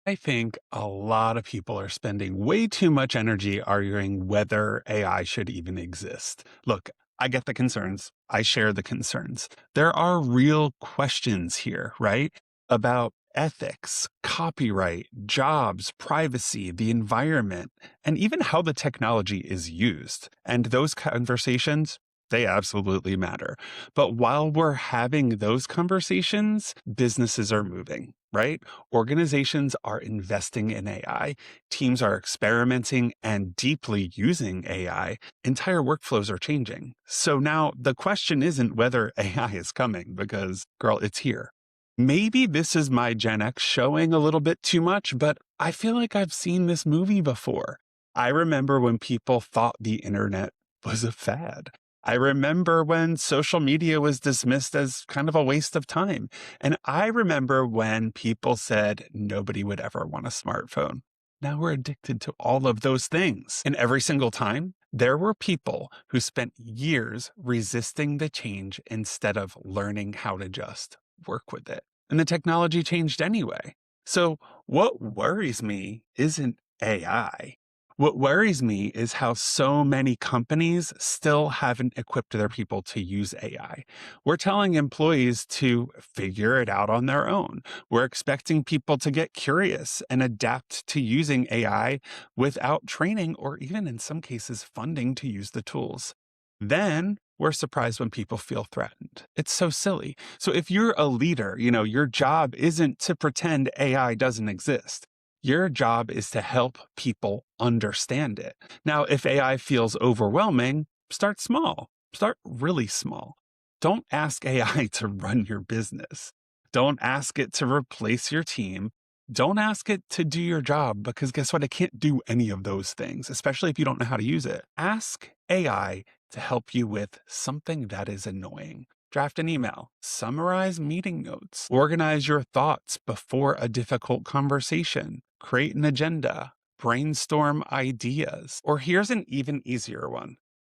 I think a lot of people are spending way too much energy arguing whether AI should even exist. Look, I get the concerns. I share the concerns. There are real questions here, right? About ethics, copyright, jobs, privacy, the environment, and even how the technology is used. And those conversations, they absolutely matter. But while we're having those conversations, businesses are moving, right? Organizations are investing in AI, teams are experimenting and deeply using AI, entire workflows are changing. So now the question isn't whether AI is coming, because, girl, it's here. Maybe this is my Gen X showing a little bit too much, but I feel like I've seen this movie before. I remember when people thought the internet was a fad. I remember when social media was dismissed as kind of a waste of time. And I remember when people said nobody would ever want a smartphone. Now we're addicted to all of those things. And every single time, there were people who spent years resisting the change instead of learning how to just work with it. And the technology changed anyway. So, what worries me isn't AI. What worries me is how so many companies still haven't equipped their people to use AI. We're telling employees to figure it out on their own. We're expecting people to get curious and adapt to using AI without training or even in some cases funding to use the tools. Then we're surprised when people feel threatened. It's so silly. So if you're a leader, your job isn't to pretend AI doesn't exist. Your job is to help people understand it. Now, if AI feels overwhelming, start small. Start really small. Don't ask AI to run your business. Don't ask it to replace your team. Don't ask it to do your job because guess what? It can't do any of those things, especially if you don't know how to use it. Ask AI to help you with something that is annoying. Draft an email, summarize meeting notes, organize your thoughts before a difficult conversation, create an agenda, brainstorm ideas. Or here's an even easier one.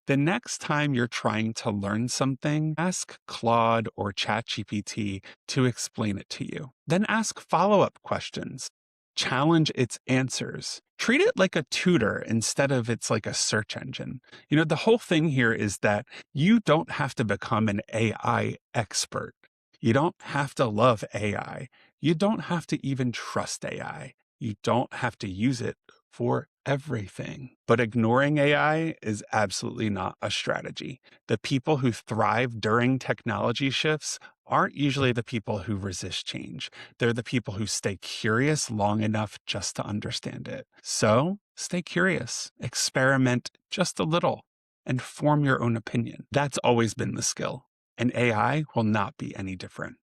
The next time you're trying to learn something, ask Claude or ChatGPT to explain it to you. Then ask follow up questions. Challenge its answers. Treat it like a tutor instead of it's like a search engine. The whole thing here is that you don't have to become an AI expert. You don't have to love AI. You don't have to even trust AI. You don't have to use it for everything. But ignoring AI is absolutely not a strategy. The people who thrive during technology shifts aren't usually the people who resist change. They're the people who stay curious long enough just to understand it. So stay curious, experiment just a little, and form your own opinion. That's always been the skill. And AI will not be any different.